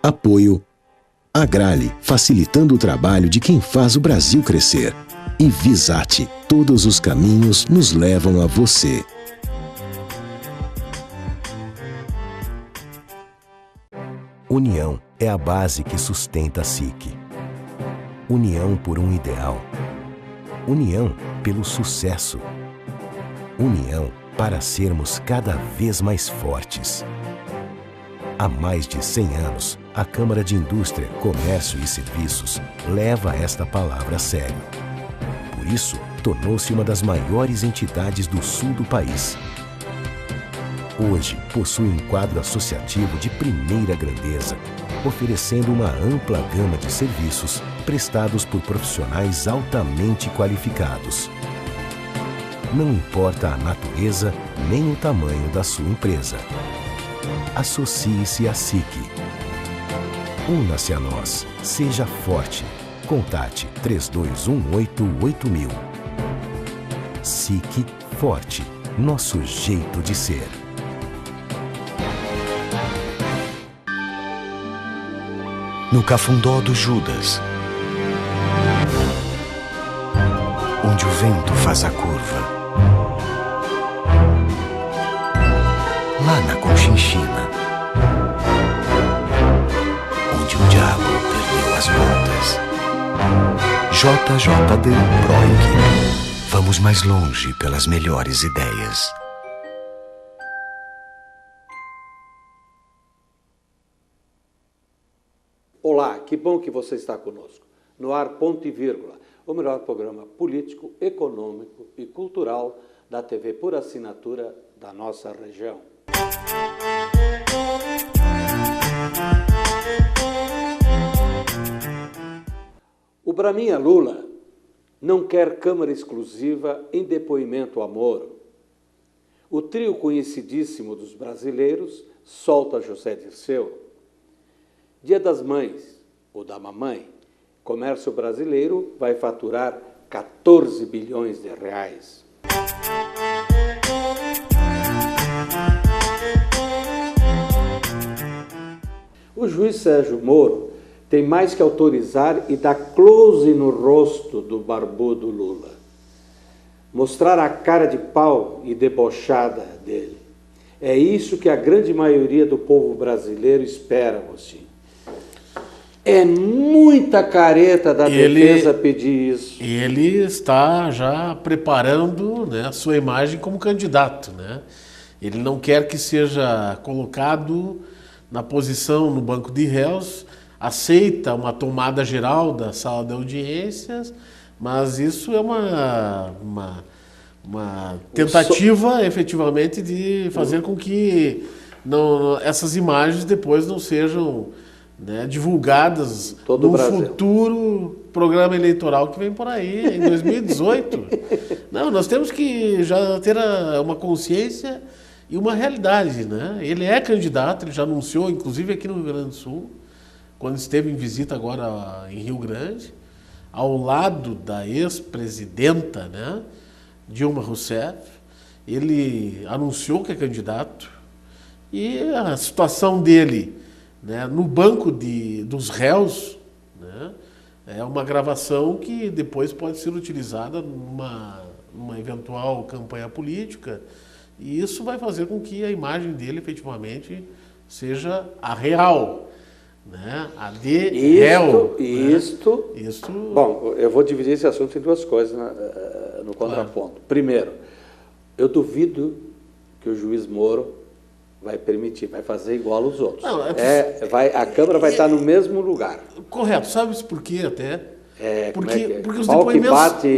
Apoio Agrale, facilitando o trabalho de quem faz o Brasil crescer. E Visate, todos os caminhos nos levam a você. União é a base que sustenta a SIC. União por um ideal. União pelo sucesso. União para sermos cada vez mais fortes. Há mais de 100 anos, a Câmara de Indústria, Comércio e Serviços leva esta palavra a sério. Por isso, tornou-se uma das maiores entidades do sul do país. Hoje, possui um quadro associativo de primeira grandeza, oferecendo uma ampla gama de serviços prestados por profissionais altamente qualificados. Não importa a natureza nem o tamanho da sua empresa. Associe-se à SIC. Una-se a nós. Seja forte. Contate 32188000. SIC Forte. Nosso jeito de ser. No Cafundó do Judas, onde o vento faz a curva. Lá na Conchinchina, onde o diabo perdeu as botas. JJD Pro Equipe. Vamos mais longe pelas melhores ideias. Olá, que bom que você está conosco. No ar, Ponto e Vírgula, o melhor programa político, econômico e cultural da TV por assinatura da nossa região. O Braminha Lula não quer câmara exclusiva em depoimento a Moro. O trio conhecidíssimo dos brasileiros solta José Dirceu. Dia das Mães, ou da Mamãe, comércio brasileiro vai faturar 14 bilhões de reais. O juiz Sérgio Moro tem mais que autorizar e dar close no rosto do barbudo Lula. Mostrar a cara de pau e debochada dele. É isso que a grande maioria do povo brasileiro espera, Agostinho. É muita careta da defesa pedir isso. Ele está já preparando, né, a sua imagem como candidato, né? Ele não quer que seja colocado na posição no banco de réus, aceita uma tomada geral da sala de audiências, mas isso é uma tentativa, efetivamente, de fazer com que essas imagens depois não sejam, né, divulgadas no futuro programa eleitoral que vem por aí, em 2018. Não, nós temos que já ter uma consciência e uma realidade, né? Ele é candidato, ele já anunciou, inclusive aqui no Rio Grande do Sul, quando esteve em visita agora em Rio Grande, ao lado da ex-presidenta, né, Dilma Rousseff. Ele anunciou que é candidato e a situação dele, né, no banco dos réus, né, é uma gravação que depois pode ser utilizada numa eventual campanha política, e isso vai fazer com que a imagem dele efetivamente seja a real, né, a de réu. Isto. Bom, eu vou dividir esse assunto em duas coisas no contraponto. Primeiro, eu duvido que o juiz Moro vai permitir, vai fazer igual aos outros. Não, a Câmara vai estar no mesmo lugar. Correto. Sabe por quê até? Porque os Pau depoimentos... bate...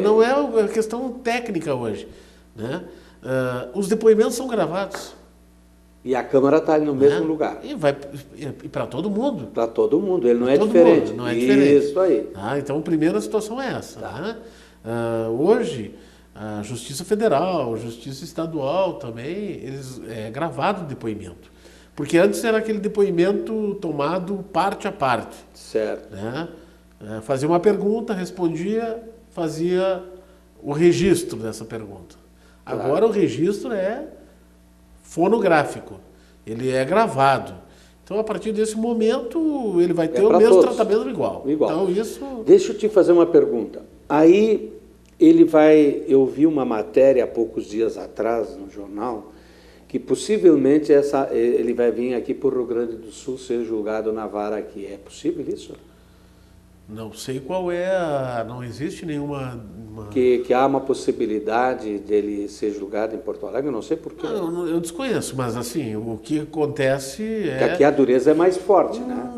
Não é uma questão técnica hoje, né? Os depoimentos são gravados. E a Câmara está no mesmo lugar. E para todo mundo. Para todo mundo, ele não é diferente. Mundo, não é diferente. Isso aí. Então, a primeira situação é essa. Tá. Né? Hoje, a Justiça Federal, a Justiça Estadual também, é gravado o depoimento. Porque antes era aquele depoimento tomado parte a parte. Certo. Né? Fazia uma pergunta, respondia, fazia o registro dessa pergunta. Claro. Agora o registro é fonográfico, ele é gravado. Então, a partir desse momento, ele vai ter o mesmo tratamento igual. Então, isso... Deixa eu te fazer uma pergunta. Aí, eu vi uma matéria há poucos dias atrás no jornal, que possivelmente ele vai vir aqui para o Rio Grande do Sul ser julgado na vara aqui. É possível isso? Não sei qual não existe nenhuma... Que há uma possibilidade dele ser julgado em Porto Alegre, eu não sei porquê. Não, eu desconheço, mas assim, o que acontece é... Porque aqui a dureza é mais forte, né?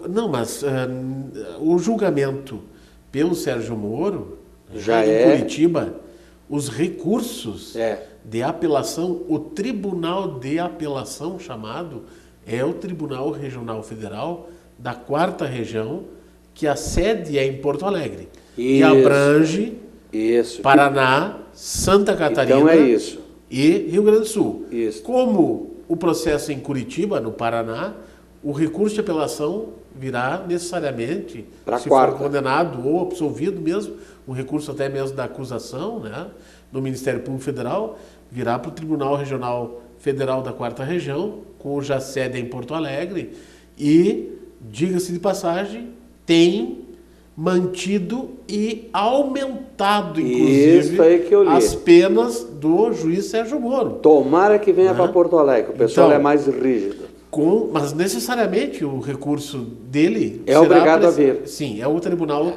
Não, mas o julgamento pelo Sérgio Moro, já em Curitiba, os recursos de apelação, o Tribunal de Apelação chamado, é o Tribunal Regional Federal da 4ª Região, que a sede é em Porto Alegre. E abrange Paraná, Santa Catarina e Rio Grande do Sul. Isso. Como o processo é em Curitiba, no Paraná, o recurso de apelação virá necessariamente, se for condenado ou absolvido mesmo, um recurso até mesmo da acusação, né, no Ministério Público Federal, virá para o Tribunal Regional Federal da 4ª Região, com já sede em Porto Alegre, e, diga-se de passagem, tem mantido e aumentado, inclusive, as penas do juiz Sérgio Moro. Tomara que venha para Porto Alegre, o pessoal é mais rígido. Mas necessariamente o recurso dele será obrigado a vir. Sim, é o tribunal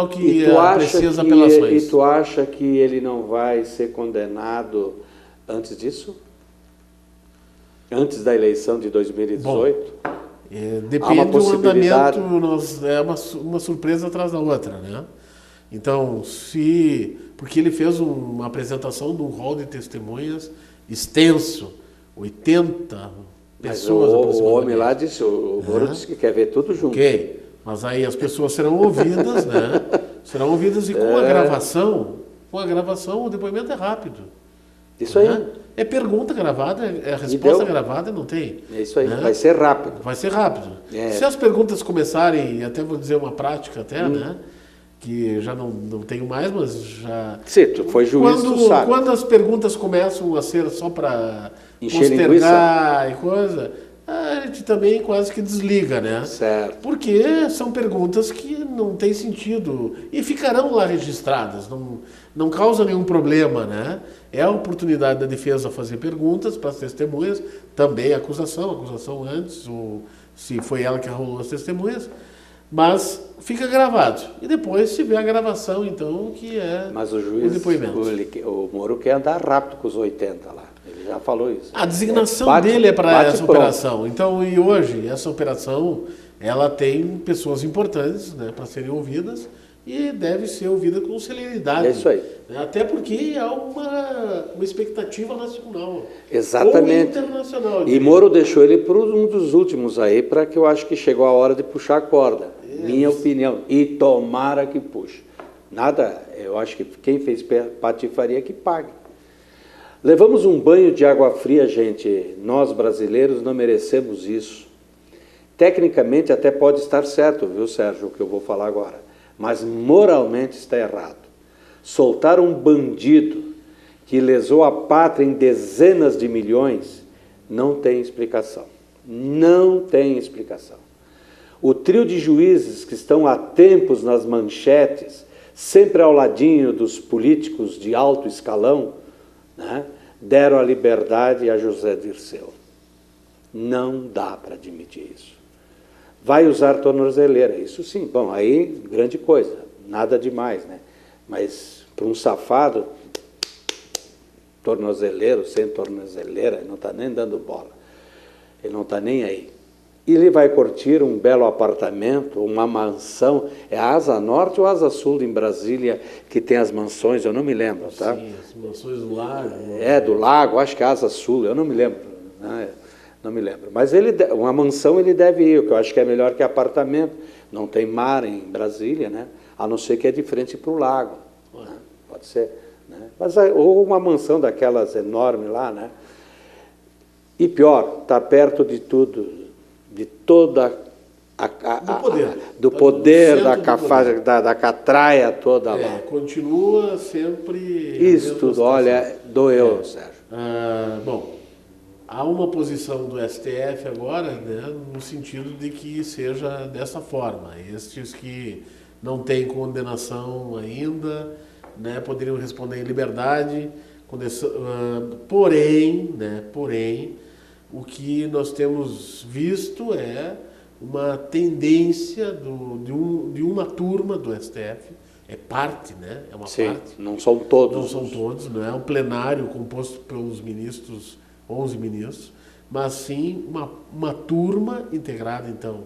que aprecia as apelações. E tu acha que ele não vai ser condenado antes disso? Antes da eleição de 2018? Bom, depende do andamento, é uma surpresa atrás da outra, né? Então, porque ele fez uma apresentação de um rol de testemunhas extenso, 80 pessoas. Mas o homem lá disse, o Moro disse que quer ver tudo junto. Ok, mas aí as pessoas serão ouvidas, né? Serão ouvidas e com a gravação o depoimento é rápido. Isso aí. É pergunta gravada, é resposta gravada, não tem. É isso aí, vai ser rápido. Vai ser rápido. Se as perguntas começarem, até vou dizer uma prática até, né? Que já não tenho mais, mas já... Sim, tu foi juiz, tu sabe. Quando as perguntas começam a ser só para postergar e coisa, a gente também quase que desliga, né? Certo. Porque são perguntas que não têm sentido e ficarão lá registradas, não causa nenhum problema, né? É a oportunidade da defesa fazer perguntas para as testemunhas, também a acusação antes, se foi ela que arrolou as testemunhas, mas fica gravado. E depois se vê a gravação, então, que é mas o juiz, depoimento. O Moro quer andar rápido com os 80 lá. Ele já falou isso. A designação dele é para essa operação. Então, e hoje, essa operação, ela tem pessoas importantes, né, para serem ouvidas e deve ser ouvida com celeridade. É isso aí. Até porque há uma expectativa nacional. Exatamente. Ou internacional. E Moro deixou ele para um dos últimos aí, para que eu acho que chegou a hora de puxar a corda. Minha opinião. E tomara que puxe. Nada, eu acho que quem fez patifaria que pague. Levamos um banho de água fria, gente. Nós, brasileiros, não merecemos isso. Tecnicamente até pode estar certo, viu, Sérgio, o que eu vou falar agora. Mas moralmente está errado. Soltar um bandido que lesou a pátria em dezenas de milhões não tem explicação. Não tem explicação. O trio de juízes que estão há tempos nas manchetes, sempre ao ladinho dos políticos de alto escalão, né, deram a liberdade a José Dirceu. Não dá para admitir isso. Vai usar tornozeleira, isso sim. Bom, aí, grande coisa, nada demais, né? Mas para um safado, tornozeleiro, sem tornozeleira, ele não está nem dando bola. Ele não está nem aí. Ele vai curtir um belo apartamento, uma mansão. É a Asa Norte ou a Asa Sul em Brasília que tem as mansões? Eu não me lembro, tá? Sim, as mansões do lago. Do lago, acho que é a Asa Sul, eu não me lembro, né? Não me lembro. Mas uma mansão ele deve ir, que eu acho que é melhor que apartamento. Não tem mar em Brasília, né? A não ser que é de frente para o lago. Né? Pode ser. Né? Mas, ou uma mansão daquelas enormes lá, né? E pior, está perto de tudo, de toda do poder da catraia toda lá. Continua sempre... Isso tudo, olha, doeu, Sérgio. Bom, há uma posição do STF agora, né, no sentido de que seja dessa forma. Estes que não têm condenação ainda, né, poderiam responder em liberdade. Porém, o que nós temos visto é uma tendência de uma turma do STF, é parte, né? É uma Sim, parte. não são todos. Não são todos, não é um plenário composto pelos ministros, 11 ministros, mas sim uma turma integrada, então,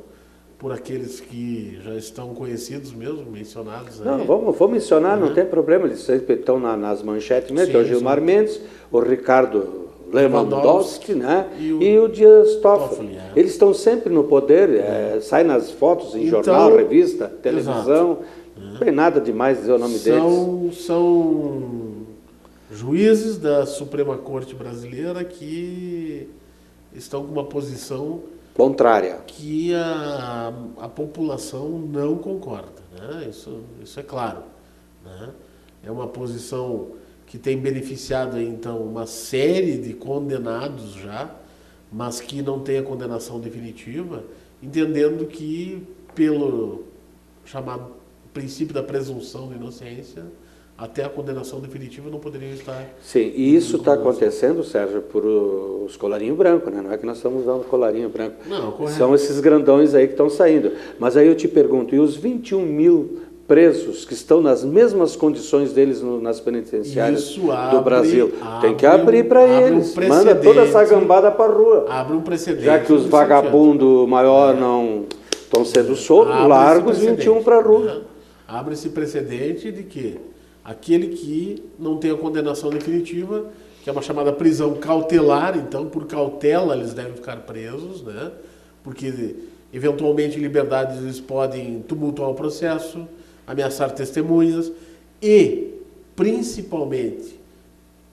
por aqueles que já estão conhecidos mesmo, mencionados aí. Não, vou mencionar, não tem problema, eles sempre estão nas manchetes mesmo, o Gilmar Mendes, o Ricardo Lewandowski, né? E o Dias Toffoli. Eles estão sempre no poder, sai nas fotos em jornal, revista, televisão, não tem nada demais dizer o nome deles. São juízes da Suprema Corte Brasileira que estão com uma posição contrária, que a população não concorda, né? Isso é claro, né? É uma posição que tem beneficiado aí, então, uma série de condenados já, mas que não tem a condenação definitiva, entendendo que pelo chamado princípio da presunção de inocência, até a condenação definitiva não poderiam estar... Sim, e isso está acontecendo, Sérgio, por os colarinhos brancos, né? Não é que nós estamos usando colarinho branco. Não, correto. São esses grandões aí que estão saindo. Mas aí eu te pergunto, e os 21 mil presos que estão nas mesmas condições deles nas penitenciárias do Brasil? Tem que abrir para eles. Manda toda essa gambada para a rua. Abre um precedente. Já que os vagabundos maior não estão sendo soltos, larga os 21 para a rua. Abre esse precedente de que aquele que não tem a condenação definitiva, que é uma chamada prisão cautelar, então por cautela eles devem ficar presos, né? Porque eventualmente em liberdade eles podem tumultuar o processo, ameaçar testemunhas e, principalmente,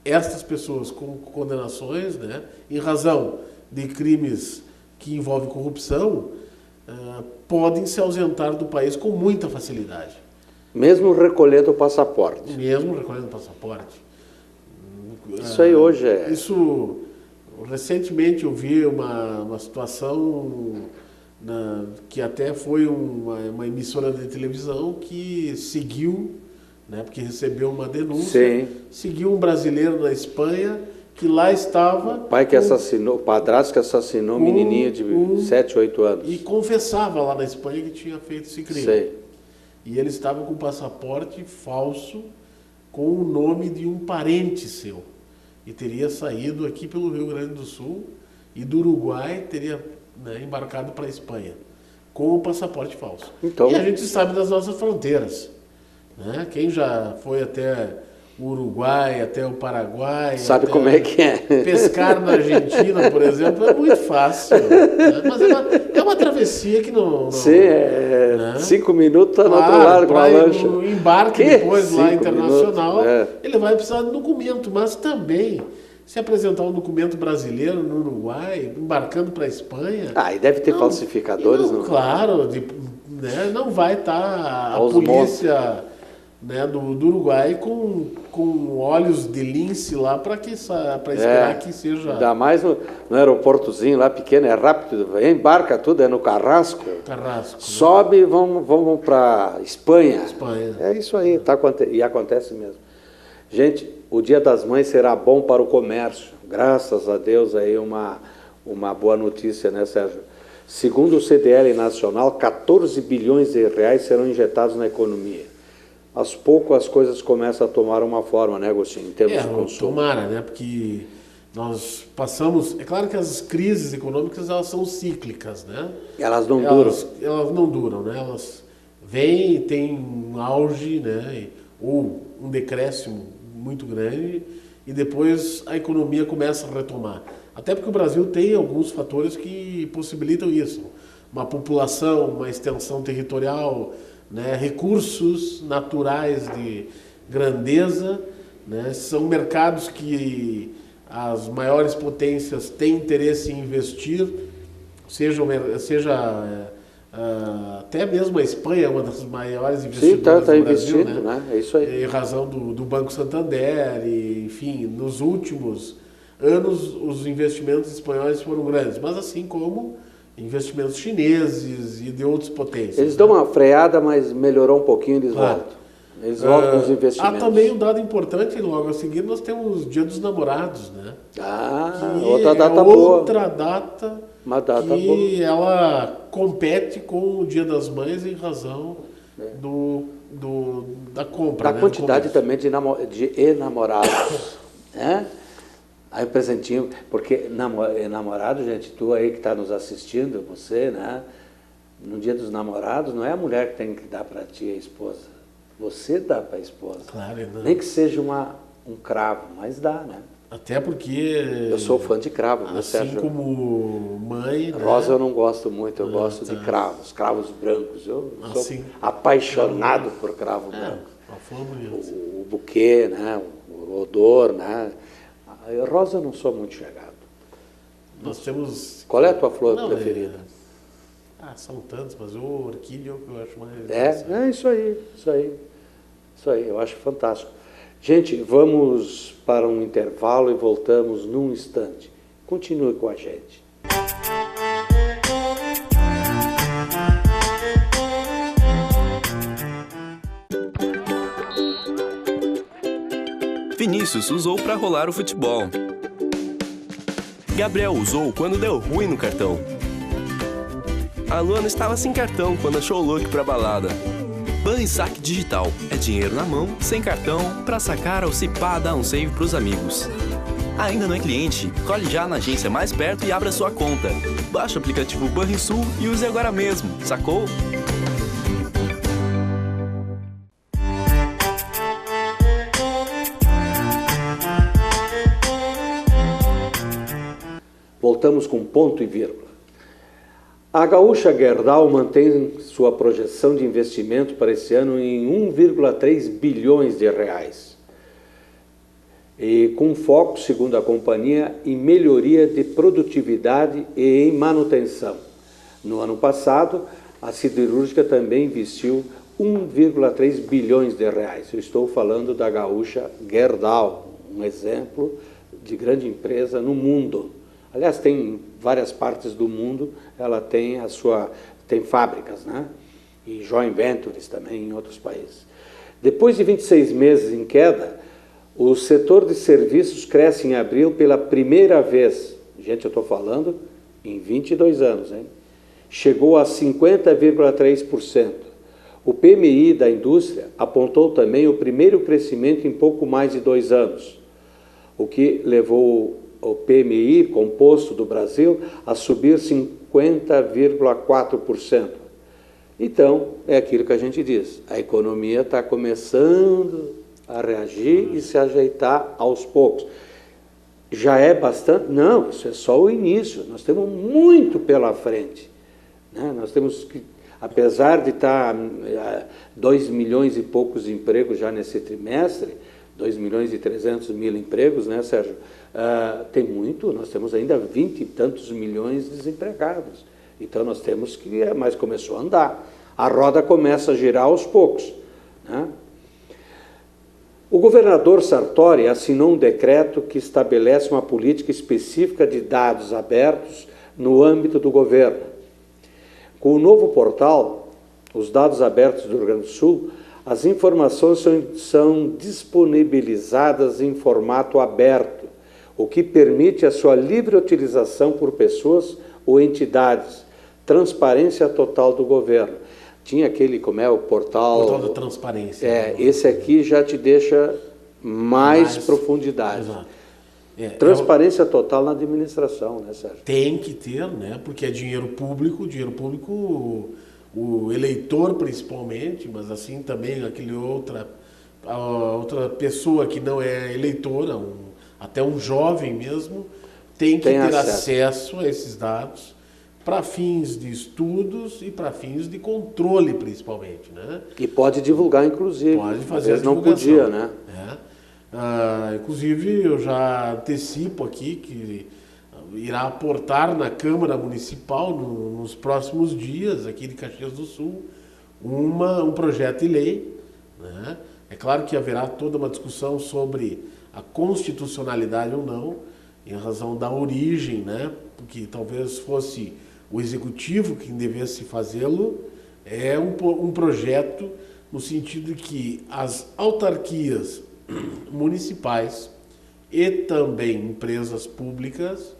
estas pessoas com condenações, né, em razão de crimes que envolvem corrupção, podem se ausentar do país com muita facilidade. Mesmo recolhendo o passaporte. Mesmo recolhendo o passaporte. Isso aí hoje é... Isso, recentemente eu vi uma situação que até foi uma emissora de televisão que seguiu, né, porque recebeu uma denúncia, seguiu um brasileiro na Espanha que lá estava... O pai que assassinou, o padrasto que assassinou um menininho de 7, 8 anos. E confessava lá na Espanha que tinha feito esse crime. E ele estava com um passaporte falso com o nome de um parente seu. E teria saído aqui pelo Rio Grande do Sul e do Uruguai teria, né, embarcado para a Espanha com o passaporte falso. Então... E a gente sabe das nossas fronteiras, né? Quem já foi até o Uruguai, até o Paraguai... Sabe como é que é. Pescar na Argentina, por exemplo, é muito fácil. Né? Mas é uma travessia que não... Sim, né? 5 minutos está no outro lado com a lancha. No embarque depois lá internacional, ele vai precisar de documento, mas também... Se apresentar um documento brasileiro no Uruguai, embarcando para a Espanha... E deve ter falsificadores. Não, claro, né, não vai estar a polícia, né, do Uruguai com olhos de lince lá para esperar que seja... Ainda mais no aeroportozinho lá pequeno, é rápido, embarca tudo, é no Carrasco. Sobe e vamos para Espanha. É isso aí, e acontece mesmo. Gente, o Dia das Mães será bom para o comércio. Graças a Deus, aí uma boa notícia, né, Sérgio? Segundo o CDL Nacional, 14 bilhões de reais serão injetados na economia. Aos poucos as coisas começam a tomar uma forma, né, Agostinho, em termos de consumo. Tomara, né, porque nós passamos... É claro que as crises econômicas, elas são cíclicas, né? Elas não duram. Elas não duram, né? Elas vêm e têm um auge, né, ou um decréscimo muito grande e depois a economia começa a retomar. Até porque o Brasil tem alguns fatores que possibilitam isso. Uma população, uma extensão territorial, né, recursos naturais de grandeza, né, são mercados que as maiores potências têm interesse em investir, seja até mesmo a Espanha é uma das maiores investidoras do Brasil, né? É isso aí. Em razão do Banco Santander, e, enfim, nos últimos anos os investimentos espanhóis foram grandes, mas assim como investimentos chineses e de outras potências. Eles dão uma freada, mas melhorou um pouquinho, eles voltam. Eles voltam os investimentos. Há também um dado importante, logo a seguir nós temos o Dia dos Namorados, né? Outra data boa. Outra data, uma data que boa. Ela compete com o Dia das Mães em razão da compra. Da quantidade também de enamorados. Né? Aí o presentinho, porque namorado, gente, tu aí que está nos assistindo, você, né? No Dia dos Namorados, não é a mulher que tem que dar para ti, a esposa. Você dá para a esposa. Claro, não. Nem que seja um cravo, mas dá, né? Até porque... Eu sou fã de cravo, assim Sérgio? como mãe... Rosa, né? Eu não gosto muito, eu gosto de cravos brancos. Eu sou apaixonado por cravo branco. O buquê, né? O odor, né? Rosa eu não sou muito chegado. Nós temos... Qual é a tua flor preferida? São tantos, mas o orquídea é o que eu acho mais... Isso aí, eu acho fantástico. Gente, vamos para um intervalo e voltamos num instante. Continue com a gente. Vinícius usou para rolar o futebol. Gabriel usou quando deu ruim no cartão. A Luana estava sem cartão quando achou o look pra balada. Ban e Saque Digital. É dinheiro na mão, sem cartão, pra sacar ou se pá, dá um save pros amigos. Ainda não é cliente? Colhe já na agência mais perto e abra sua conta. Baixe o aplicativo Banrisul e use agora mesmo. Sacou? Voltamos com ponto e vírgula. A Gaúcha Gerdau mantém sua projeção de investimento para esse ano em 1,3 bilhões de reais. E com foco, segundo a companhia, em melhoria de produtividade e em manutenção. No ano passado, a siderúrgica também investiu 1,3 bilhões de reais. Eu estou falando da Gaúcha Gerdau, um exemplo de grande empresa no mundo. Aliás, tem em várias partes do mundo, ela tem tem fábricas, né? E joint ventures também em outros países. Depois de 26 meses em queda, o setor de serviços cresce em abril pela primeira vez. Gente, eu estou falando em 22 anos, hein? Chegou a 50,3%. O PMI da indústria apontou também o primeiro crescimento em pouco mais de 2 anos, o que levou o PMI composto do Brasil a subir 50,4%. Então, é aquilo que a gente diz, a economia está começando a reagir e se ajeitar aos poucos. Já é bastante? Não, isso é só o início, nós temos muito pela frente. Né? Nós temos que, apesar de estar 2 milhões e poucos empregos já nesse trimestre, 2 milhões e 300 mil empregos, né, Sérgio? Tem muito, nós temos ainda 20 e tantos milhões de desempregados. Então nós temos que, mas começou a andar. A roda começa a girar aos poucos. Né? O governador Sartori assinou um decreto que estabelece uma política específica de dados abertos no âmbito do governo. Com o novo portal, os dados abertos do Rio Grande do Sul, as informações são disponibilizadas em formato aberto, o que permite a sua livre utilização por pessoas ou entidades. Transparência total do governo. Tinha aquele, como é, o portal... Portal da transparência. Esse aqui já te deixa mais profundidade. Exato. Transparência total na administração, né, Sérgio? Tem que ter, né? Porque é dinheiro público, o eleitor principalmente, mas assim também a outra pessoa que não é eleitora, até um jovem mesmo, tem que ter acesso a esses dados para fins de estudos e para fins de controle, principalmente, né? E pode divulgar, inclusive. Pode fazer a divulgação. Não podia, né? Inclusive, eu já antecipo aqui que irá aportar na Câmara Municipal, nos próximos dias, aqui de Caxias do Sul, um projeto de lei, né? É claro que haverá toda uma discussão sobre a constitucionalidade ou não, em razão da origem, né? Porque talvez fosse o executivo quem devesse fazê-lo, é um projeto no sentido de que as autarquias municipais e também empresas públicas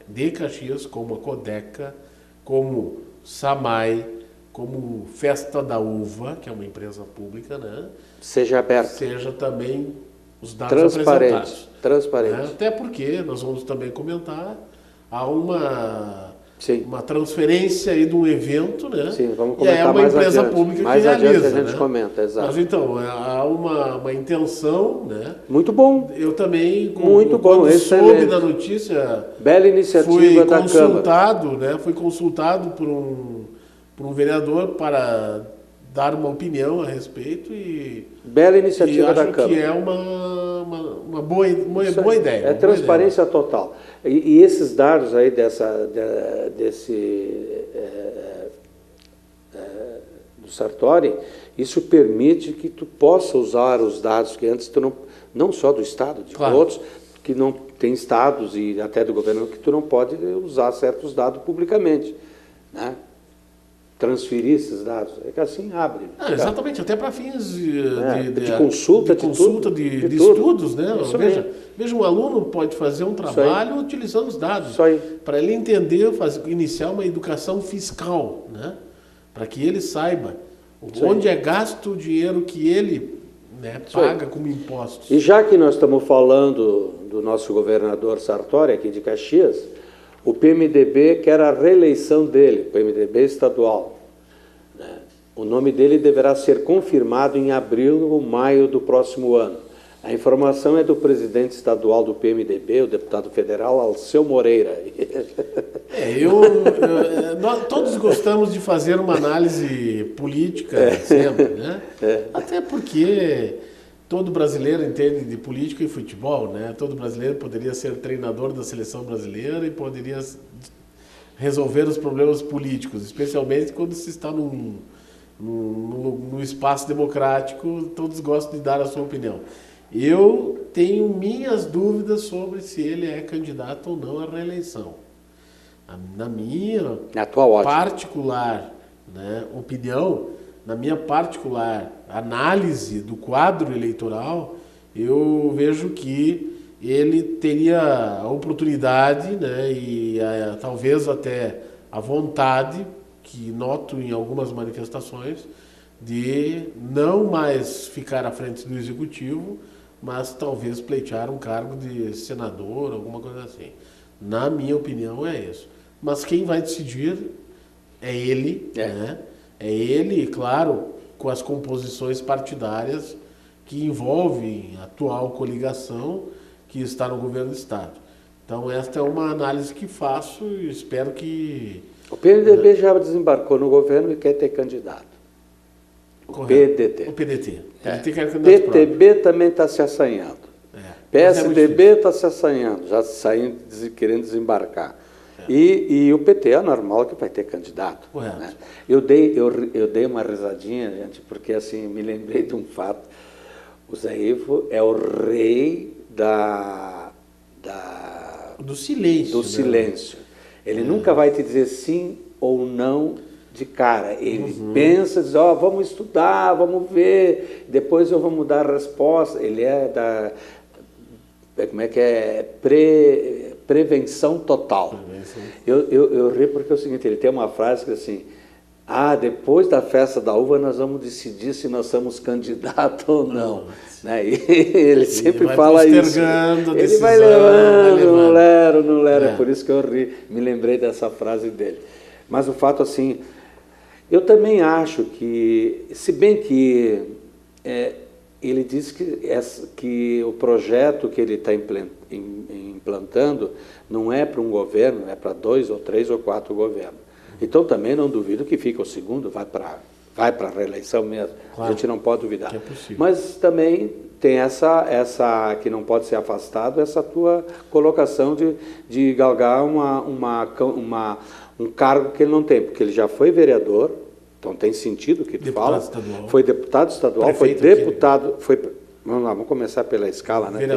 de Caxias, como a Codeca, como SAMAI, como Festa da Uva, que é uma empresa pública, né? Seja aberto. Seja também os dados apresentados. Transparente. Né? Até porque, nós vamos também comentar, há uma transferência aí de um evento, né? Sim, vamos comentar. E é uma mais empresa adiante. pública mais que realiza. Adiante a gente né? comenta, exato. Mas então, há uma intenção, né? Muito bom. Eu também, quando soube da notícia, bela iniciativa da Câmara. Né? Fui consultado por um vereador para dar uma opinião a respeito e bela iniciativa da Câmara. Acho que é uma boa ideia. É transparência total. E esses dados aí do Sartori, isso permite que tu possa usar os dados que antes tu não só do Estado, de outros, que não tem estados e até do governo que tu não pode usar certos dados publicamente, né? Transferir esses dados, é que assim abre. Exatamente, até para fins de consulta, de estudos, né? Veja, um aluno pode fazer um trabalho utilizando os dados, para ele entender, iniciar uma educação fiscal, né? Para que ele saiba onde é gasto o dinheiro que ele, né, paga como impostos. E já que nós estamos falando do nosso governador Sartori, aqui de Caxias, o PMDB quer a reeleição dele, o PMDB estadual. O nome dele deverá ser confirmado em abril ou maio do próximo ano. A informação é do presidente estadual do PMDB, o deputado federal Alceu Moreira. Nós todos gostamos de fazer uma análise política sempre, né? Até porque todo brasileiro entende de política e futebol, né? Todo brasileiro poderia ser treinador da seleção brasileira e poderia resolver os problemas políticos, especialmente quando se está num espaço democrático, todos gostam de dar a sua opinião. Eu tenho minhas dúvidas sobre se ele é candidato ou não à reeleição. Na minha particular, né, opinião, na minha particular análise do quadro eleitoral, eu vejo que ele teria a oportunidade, né, e talvez até a vontade, que noto em algumas manifestações, de não mais ficar à frente do executivo, mas talvez pleitear um cargo de senador, alguma coisa assim. Na minha opinião é isso. Mas quem vai decidir é ele, né? É ele, claro, com as composições partidárias que envolvem a atual coligação que está no governo do Estado. Então esta é uma análise que faço e espero que... O PMDB já desembarcou no governo e quer ter candidato. O PDT. O PDT. PTB também está se assanhando. PSDB está se assanhando, já querendo desembarcar. E o PT é normal que vai ter candidato. Né? Eu dei uma risadinha, gente, porque assim, me lembrei de um fato. O Zé Ivo é o rei do silêncio. Silêncio. Ele nunca vai te dizer sim ou não de cara. Ele pensa, diz, vamos estudar, vamos ver, depois eu vou mudar a resposta. Ele é como é que é? Prevenção total. Eu ri porque é o seguinte, ele tem uma frase que assim, depois da festa da uva nós vamos decidir se nós somos candidatos ou não. Né? E ele sempre fala isso. Ele vai levando, não lero. É por isso que eu ri, me lembrei dessa frase dele. Mas o fato assim, eu também acho que, se bem que ele diz que o projeto que ele está implantando não é para um governo, é para 2 ou 3 ou 4 governos. Então também não duvido que fica o segundo, vai para a reeleição mesmo. Claro, a gente não pode duvidar. É possível. Mas também tem essa que não pode ser afastado, essa tua colocação de galgar um cargo que ele não tem, porque ele já foi vereador, então tem sentido o que tu fala. Foi deputado estadual, foi deputado, Vamos lá, vamos começar pela escala, né?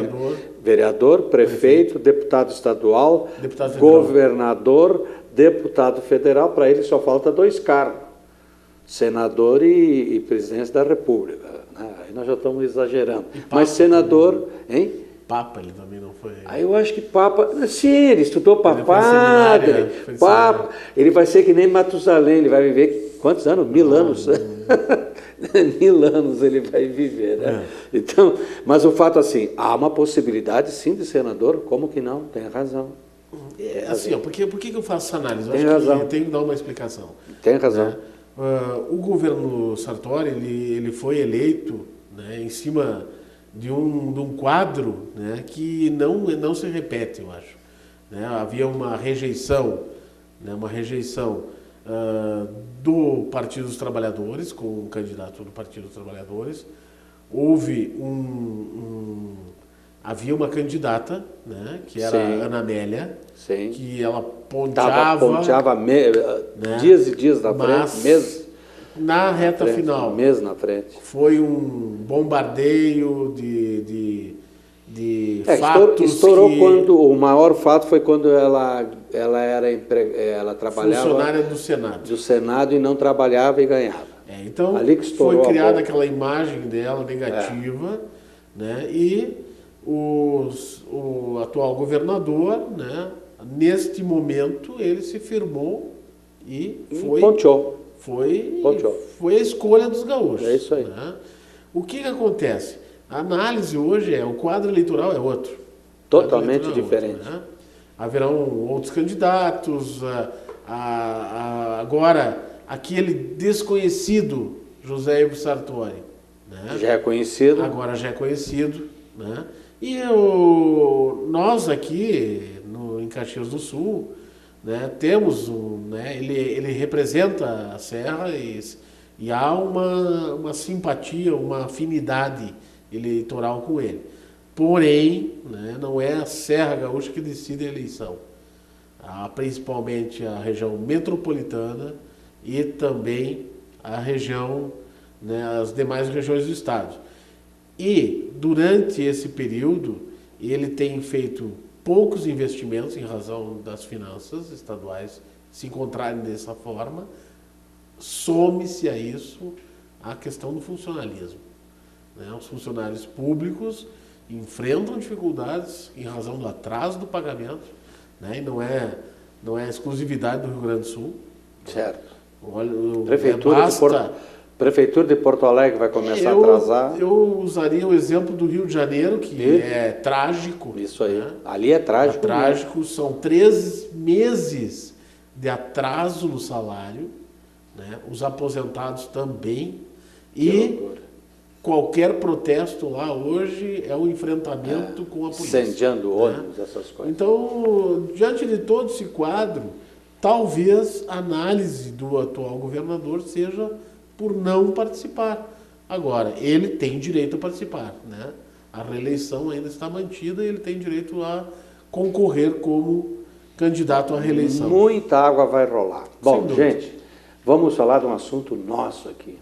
Vereador, prefeito, deputado estadual, deputado federal, governador, deputado federal. Para ele só falta 2 cargos, senador e presidente da República. Né? Aí nós já estamos exagerando. Mas senador, hein? Papa, ele também não foi. Aí eu acho que Papa. Sim, ele estudou para padre. Papa. Ele vai ser que nem Matusalém, ele vai viver quantos anos? 1000 anos. 1000 anos ele vai viver, né? Então, mas o fato assim, há uma possibilidade sim de senador, como que não? Tem razão. Assim, ó, por que eu faço essa análise? Eu Tem acho razão. que tem que dar uma explicação. Tem razão. Né? O governo Sartori, ele foi eleito, né, em cima de um quadro, né, que não se repete, eu acho. Né? Havia uma rejeição, né, do Partido dos Trabalhadores, com o candidato do Partido dos Trabalhadores. Houve havia uma candidata, né, que era a Ana Amélia, sim, que ela ponteava né, dias e dias na frente, meses na reta final. Meses na frente. Foi um bombardeio de fatos. Estourou quando o maior fato foi quando ela trabalhava funcionária do Senado e não trabalhava e ganhava. Então ali que foi criada aquela imagem dela negativa, né? E o atual governador, né? Neste momento ele se firmou e ponteou. Foi a escolha dos gaúchos. É isso aí. Né? O que acontece? A análise hoje o quadro eleitoral é outro. Totalmente diferente. Outro, né? Haverão outros candidatos. Agora, aquele desconhecido José Ivo Sartori. Né? Já é conhecido. Agora já é conhecido. Né? E nós aqui em Caxias do Sul, né, temos ele representa a Serra e há uma simpatia, uma afinidade eleitoral com ele. Porém, né, não é a Serra Gaúcha que decide a eleição. Há principalmente a região metropolitana e também a região, né, as demais regiões do estado. E durante esse período ele tem feito poucos investimentos em razão das finanças estaduais se encontrarem dessa forma. Some-se a isso a questão do funcionalismo. Né? Os funcionários públicos enfrentam dificuldades em razão do atraso do pagamento, né? E não é exclusividade do Rio Grande do Sul. Certo. Olha, Prefeitura de Porto Alegre vai começar a atrasar. Eu usaria o exemplo do Rio de Janeiro, que é trágico. Isso aí. Né? Ali é trágico. É trágico. Mesmo. São 3 meses de atraso no salário. Né? Os aposentados também. E qualquer protesto lá hoje é um enfrentamento com a polícia. Incendiando ônibus, essas coisas. Então, diante de todo esse quadro, talvez a análise do atual governador seja por não participar. Agora, ele tem direito a participar, né? A reeleição ainda está mantida e ele tem direito a concorrer como candidato à reeleição. Muita água vai rolar. Bom, gente, vamos falar de um assunto nosso aqui.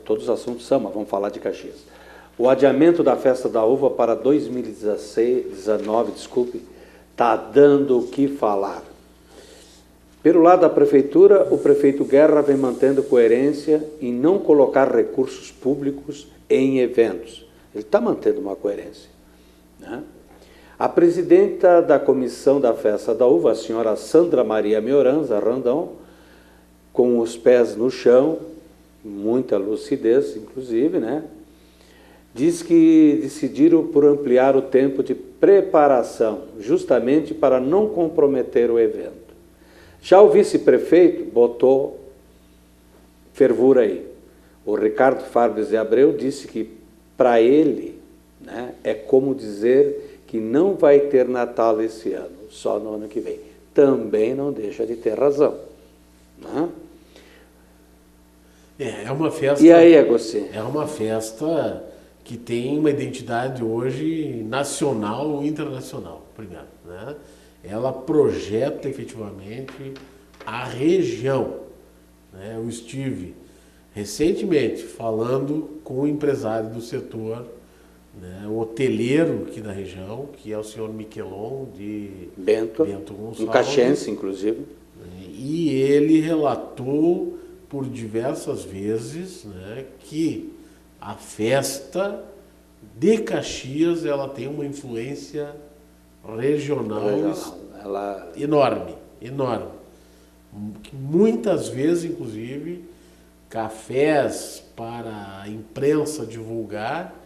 Todos os assuntos são, mas vamos falar de Caxias. O adiamento da Festa da Uva para 2019, está dando o que falar. Pelo lado da Prefeitura, o prefeito Guerra vem mantendo coerência em não colocar recursos públicos em eventos. Ele está mantendo uma coerência. Né? A presidenta da Comissão da Festa da Uva, a senhora Sandra Maria Mioranza Randão, com os pés no chão, muita lucidez, inclusive, né? Diz que decidiram por ampliar o tempo de preparação, justamente para não comprometer o evento. Já o vice-prefeito botou fervura aí. O Ricardo Farbes de Abreu disse que, para ele, né, é como dizer que não vai ter Natal esse ano, só no ano que vem. Também não deixa de ter razão. Né? É uma festa. E aí, Agostinho? É uma festa que tem uma identidade hoje nacional ou internacional, primeiro, né? Ela projeta efetivamente a região. Né? Eu estive recentemente, falando com o empresário do setor, né, o hoteleiro aqui da região, que é o senhor Miquelon de Bento Gonçalves, um caxense, inclusive. E ele relatou por diversas vezes, né, que a festa de Caxias ela tem uma influência regional enorme. Muitas vezes, inclusive, cafés para a imprensa divulgar,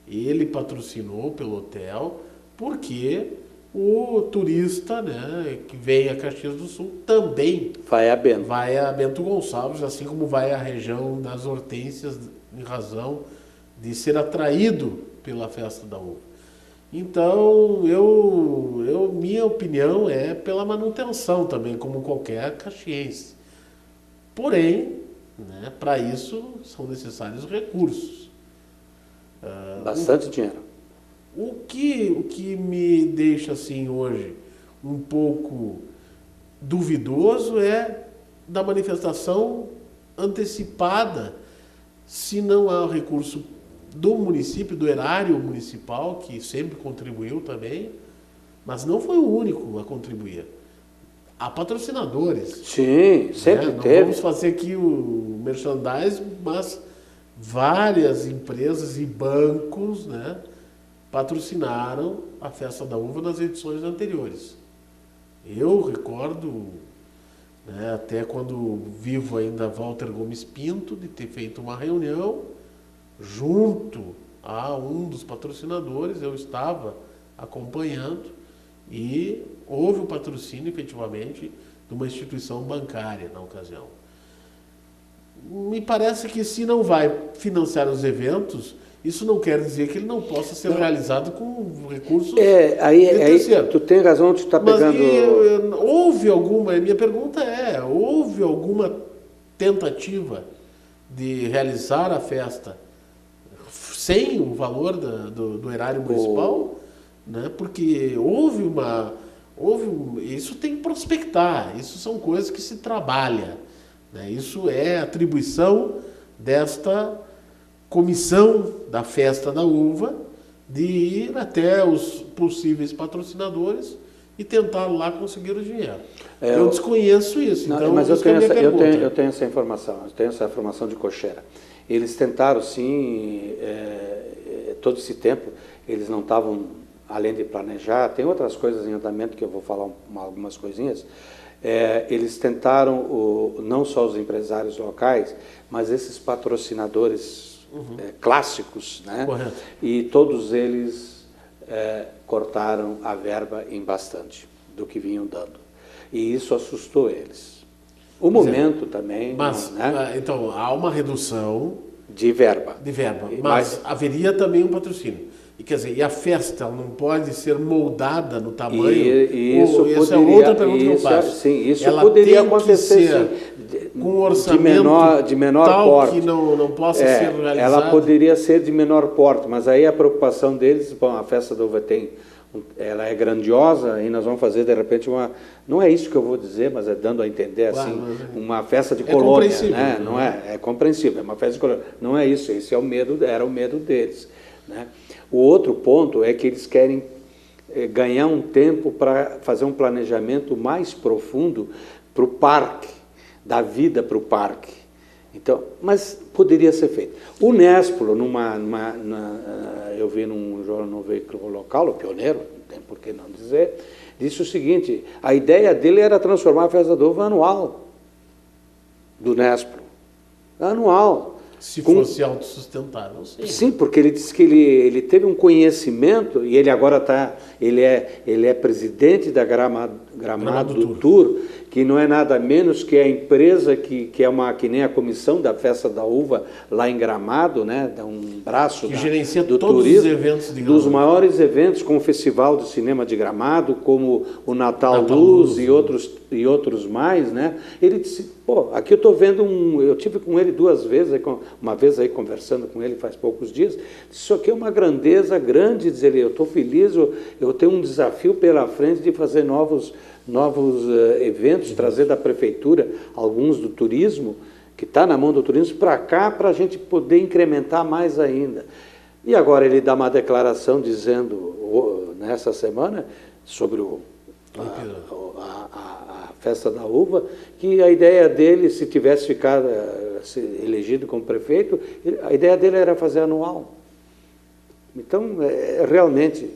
ele patrocinou pelo hotel, porque o turista, né, que vem a Caxias do Sul também vai a Bento Gonçalves, assim como vai à região das Hortênsias, em razão de ser atraído pela festa da uva. Então, minha opinião é pela manutenção também, como qualquer caxiense. Porém, né, para isso são necessários recursos. Bastante dinheiro. O que me deixa assim hoje um pouco duvidoso é da manifestação antecipada, se não há recurso do município, do erário municipal, que sempre contribuiu também, mas não foi o único a contribuir. Há patrocinadores. Sim, sempre não teve. Vamos fazer aqui o merchandising, mas várias empresas e bancos, né, patrocinaram a Festa da Uva nas edições anteriores. Eu recordo, né, até quando vivo ainda Walter Gomes Pinto, de ter feito uma reunião junto a um dos patrocinadores, eu estava acompanhando e houve um patrocínio efetivamente de uma instituição bancária na ocasião. Me parece que se não vai financiar os eventos, isso não quer dizer que ele não possa ser realizado com recursos aí tu tem razão de estar pegando... Mas houve alguma, minha pergunta é, houve alguma tentativa de realizar a festa sem o valor do erário municipal? Né? Porque isso tem que prospectar, isso são coisas que se trabalha, né? Isso é atribuição desta comissão da Festa da Uva de ir até os possíveis patrocinadores e tentar lá conseguir o dinheiro. Eu desconheço isso, não, então mas eu tenho essa informação de cocheira. Eles tentaram sim, todo esse tempo, eles não estavam, além de planejar, tem outras coisas em andamento que eu vou falar algumas coisinhas. Eles tentaram, não só os empresários locais, mas esses patrocinadores clássicos, né? Correto. E todos eles cortaram a verba em bastante do que vinham dando. E isso assustou eles. O momento também... Mas, né? Então, há uma redução... De verba. Mas haveria também um patrocínio. E, quer dizer, a festa ela não pode ser moldada no tamanho? Essa é outra pergunta que eu faço. Sim, isso ela poderia tem acontecer com um orçamento de menor tal porte. Que não possa ser realizado. Ela poderia ser de menor porte, mas aí a preocupação deles, bom, a festa da uva ela é grandiosa e nós vamos fazer de repente não é isso que eu vou dizer, mas é dando a entender assim, uma festa de colônia, né? Não é compreensível, é uma festa de colônia. Não é isso, esse é o medo, era o medo deles, né? O outro ponto é que eles querem ganhar um tempo para fazer um planejamento mais profundo para o parque, da vida para o parque. Então, mas poderia ser feito. O Nespolo, eu vi num veículo local, o Pioneiro, não tem por que não dizer, disse o seguinte: a ideia dele era transformar a festa da uva anual do Nespolo. Anual. Se fosse autossustentável, sim. Sim, porque ele disse que ele teve um conhecimento, e ele agora ele é presidente da Gramado Tour, que não é nada menos que a empresa que nem a comissão da Festa da Uva lá em Gramado, né, um braço que gerencia do todos turismo, os eventos de dos maiores eventos, como o Festival de Cinema de Gramado, como o Natal Luz e outros mais, né? Ele disse: pô, aqui eu estou vendo eu tive com ele 2 vezes, uma vez aí conversando com ele faz poucos dias, isso aqui é uma grandeza grande, diz ele, eu estou feliz, eu tenho um desafio pela frente de fazer novos eventos, trazer da prefeitura alguns do turismo, que está na mão do turismo, para cá, para a gente poder incrementar mais ainda. E agora ele dá uma declaração dizendo, nessa semana, sobre a festa da uva, que a ideia dele, se tivesse ficado elegido como prefeito, a ideia dele era fazer anual. Então, realmente...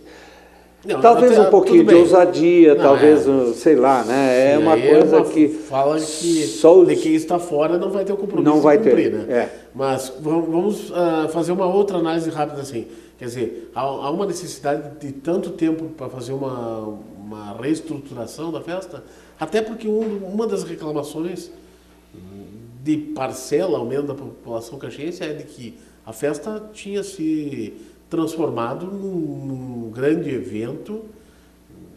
Não, talvez um pouquinho de ousadia, não, talvez, sei lá, né? É uma coisa que... Fala que só de quem está fora não vai ter o compromisso não vai de cumprir, ter, né? Mas vamos fazer uma outra análise rápida assim. Quer dizer, há uma necessidade de tanto tempo para fazer uma reestruturação da festa, até porque uma das reclamações de parcela, aumento da população caxiense, é de que a festa tinha se transformado num grande evento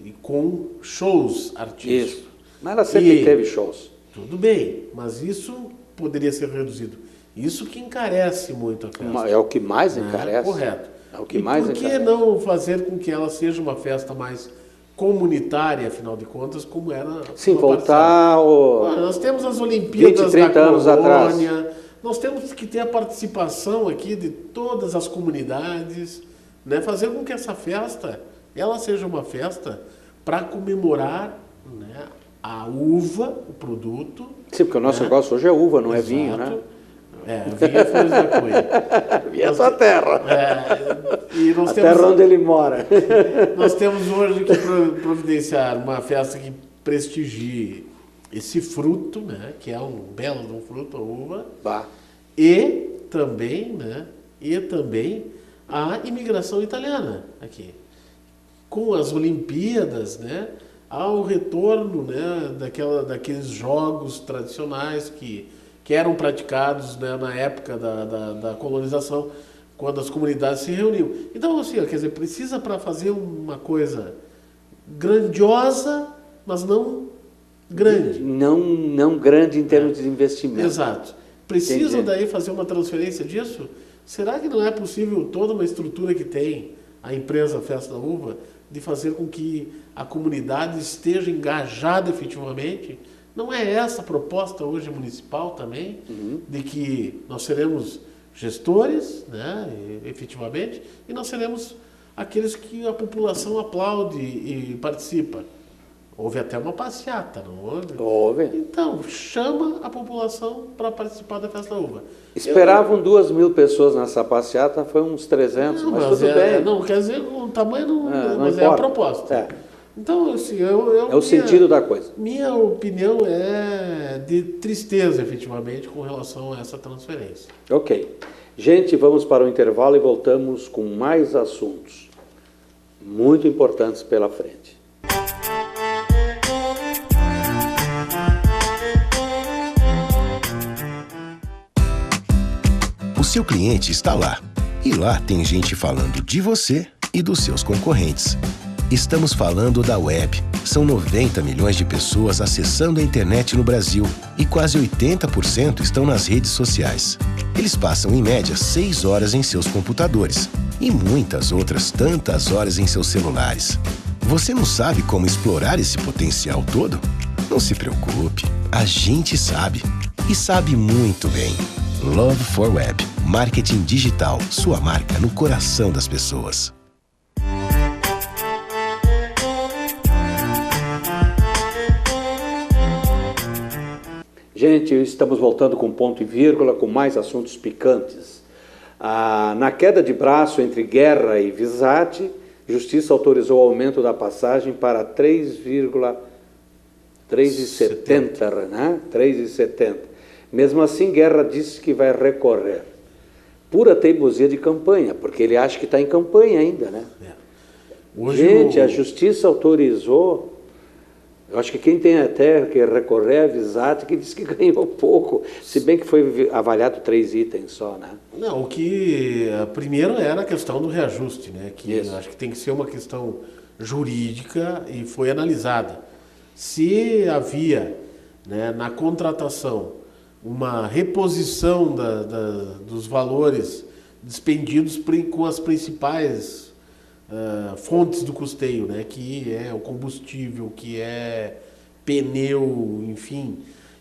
e com shows artísticos. Isso. Mas ela sempre teve shows. Tudo bem, mas isso poderia ser reduzido. Isso que encarece muito a festa. É o que mais encarece. Correto. É o que mais por que encarece. Não fazer com que ela seja uma festa mais comunitária, afinal de contas, como era... Sim, voltar... Nós temos as Olimpíadas 20, 30 anos atrás. Nós temos que ter a participação aqui de todas as comunidades, né? Fazer com que essa festa, ela seja uma festa para comemorar, né, a uva, o produto. Sim, porque o nosso negócio hoje é uva, não é vinho, né? Vinho é flores da cunha. Vinho é só terra. A terra onde ele mora. Nós temos hoje que providenciar uma festa que prestigie esse fruto, né, que é um belo fruto, a uva, e também a imigração italiana aqui. Com as Olimpíadas, né, há o retorno, né, daqueles jogos tradicionais que eram praticados, né, na época da colonização, quando as comunidades se reuniam. Então, assim, quer dizer, precisa para fazer uma coisa grandiosa, mas não grande. Não grande em termos de investimento. Exato. Precisa daí fazer uma transferência disso? Será que não é possível toda uma estrutura que tem a empresa Festa da Uva de fazer com que a comunidade esteja engajada efetivamente? Não é essa a proposta hoje municipal também, de que nós seremos gestores, né, efetivamente, e nós seremos aqueles que a população aplaude e participa. Houve até uma passeata, não houve? Houve. Então, chama a população para participar da Festa da Uva. Esperavam 2.000 pessoas nessa passeata, foi uns 300, mas tudo bem. Não, quer dizer, o tamanho não mas importa. É a proposta. Então, assim, é o sentido da coisa. Minha opinião é de tristeza, efetivamente, com relação a essa transferência. Ok. Gente, vamos para o intervalo e voltamos com mais assuntos muito importantes pela frente. O seu cliente está lá. E lá tem gente falando de você e dos seus concorrentes. Estamos falando da web. São 90 milhões de pessoas acessando a internet no Brasil e quase 80% estão nas redes sociais. Eles passam, em média, 6 horas em seus computadores e muitas outras tantas horas em seus celulares. Você não sabe como explorar esse potencial todo? Não se preocupe, a gente sabe. E sabe muito bem. Love for Web. Marketing digital. Sua marca no coração das pessoas. Gente, estamos voltando com ponto e vírgula, com mais assuntos picantes. Na queda de braço entre Guerra e Visati, Justiça autorizou o aumento da passagem para 3,70, né? 3,70. Mesmo assim, Guerra disse que vai recorrer. Pura teimosia de campanha, porque ele acha que está em campanha ainda, né? Gente, a Justiça autorizou. Eu acho que quem tem até que recorrer é a Visati, que disse que ganhou pouco, se bem que foi avaliado 3 itens só, né? Não, o que primeiro era a questão do reajuste, né? Que acho que tem que ser uma questão jurídica e foi analisada. Se havia, né, na contratação uma reposição dos valores despendidos com as principais fontes do custeio, né, que é o combustível, que é pneu, enfim,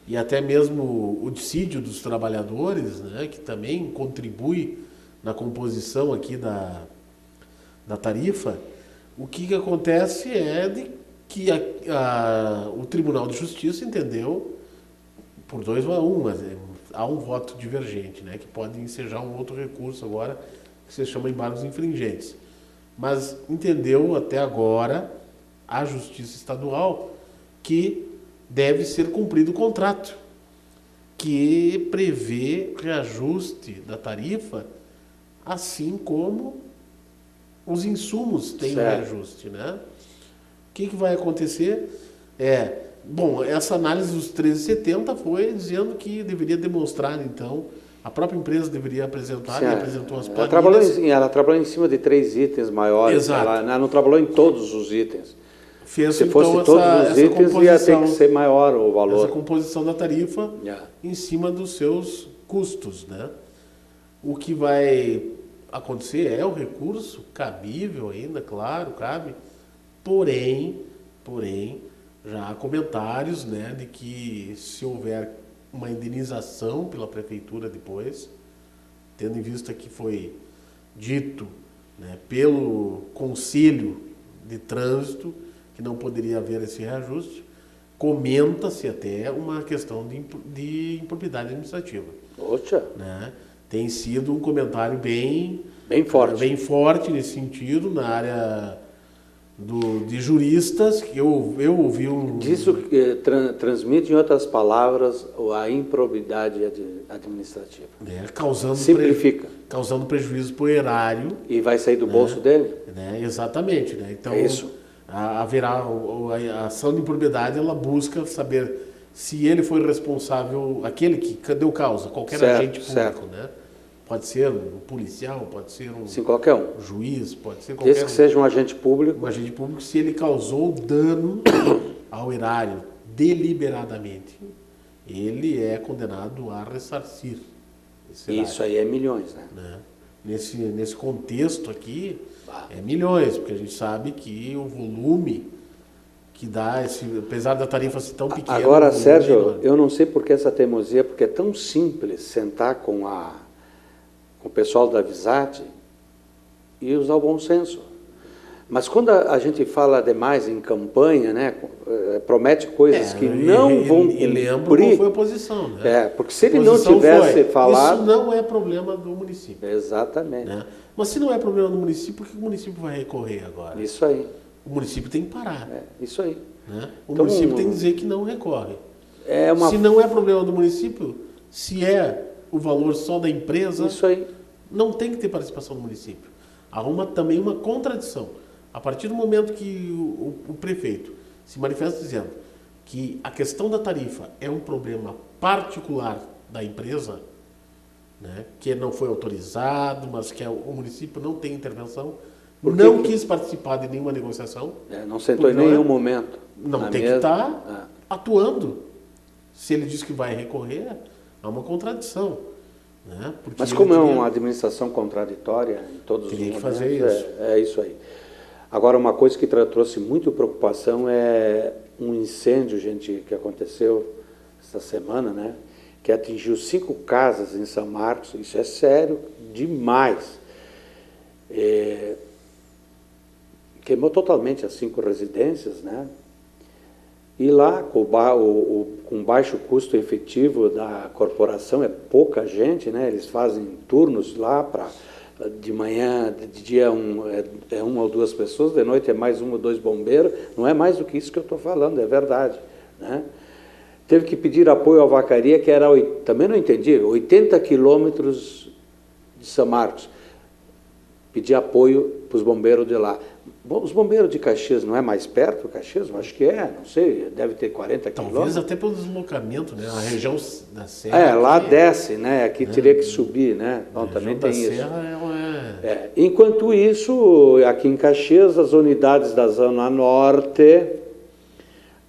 e até mesmo o dissídio dos trabalhadores, né, que também contribui na composição aqui da tarifa, o que acontece é que o Tribunal de Justiça entendeu por 2-1, mas há um voto divergente, né, que pode ensejar um outro recurso agora, que se chama embargos infringentes. Mas entendeu até agora a Justiça Estadual que deve ser cumprido o contrato, que prevê reajuste da tarifa, assim como os insumos têm reajuste, né? O que vai acontecer? Bom, essa análise dos 13,70 foi dizendo que deveria demonstrar, então, a própria empresa deveria apresentar, e apresentou as planilhas. Ela trabalhou em cima de 3 itens maiores. Exato. Ela não trabalhou em todos os itens. Se fosse então, todos os itens, ia ter que ser maior o valor. Essa composição da tarifa em cima dos seus custos, né? O que vai acontecer é o recurso cabível ainda, claro, cabe. Porém, já há comentários, né, de que se houver uma indenização pela prefeitura depois, tendo em vista que foi dito, né, pelo Conselho de Trânsito que não poderia haver esse reajuste, comenta-se até uma questão de improbidade administrativa. Poxa. Né? Tem sido um comentário bem forte nesse sentido, na área de juristas, que eu ouvi Disso que transmite, em outras palavras, a improbidade administrativa. Simplifica. Causando prejuízo para o erário. E vai sair do bolso dele? Né? Exatamente. Né? Então, isso. Haverá a ação de improbidade, ela busca saber se ele foi responsável, aquele que deu causa, qualquer agente público, né? Pode ser um policial, pode ser qualquer um. Juiz, pode ser qualquer Desde que seja um agente público. Um agente público, se ele causou dano ao erário deliberadamente, ele é condenado a ressarcir esse erário. Isso aí é milhões, né? Nesse contexto aqui, é milhões, porque a gente sabe que o volume que dá, apesar da tarifa ser tão pequena... Agora, Sérgio, eu não sei por que essa teimosia, porque é tão simples sentar com o pessoal da Visat e usar o bom senso. Mas quando a gente fala demais em campanha, né, promete coisas que não vão cumprir. E lembro qual foi a posição. Né? Porque se ele não tivesse falado... Isso não é problema do município. Exatamente. Né? Mas se não é problema do município, por que o município vai recorrer agora? Isso aí. O município tem que parar. Isso aí. Né? O município tem que dizer que não recorre. É Se não é problema do município, se é o valor só da empresa, isso aí. Não tem que ter participação do município. Há também uma contradição. A partir do momento que o prefeito se manifesta dizendo que a questão da tarifa é um problema particular da empresa, né, que não foi autorizado, mas que o município não tem intervenção, não quis participar de nenhuma negociação. Não sentou em nenhum momento. Não tem que estar atuando. Se ele diz que vai recorrer, há uma contradição. Né? Mas como é uma administração contraditória em todos os momentos, fazer isso. É isso aí. Agora, uma coisa que trouxe muito preocupação é um incêndio, gente, que aconteceu esta semana, né? Que atingiu 5 casas em São Marcos. Isso é sério demais. Queimou totalmente as 5 residências, né? E lá, com baixo custo efetivo da corporação, é pouca gente, né? Eles fazem turnos lá para de manhã, de dia uma ou duas pessoas, de noite é mais 1 ou 2 bombeiros. Não é mais do que isso que eu estou falando, é verdade, né? Teve que pedir apoio à vacaria, que era, também não entendi, 80 quilômetros de São Marcos. Pedir apoio para os bombeiros de lá. Os bombeiros de Caxias não é mais perto, Caxias? Eu acho que não sei, deve ter 40 quilômetros. Talvez até pelo deslocamento, né? A região da Serra... lá desce, né? Aqui teria que subir, né? Então também tem isso. Serra Enquanto isso, aqui em Caxias, as unidades da Zona Norte,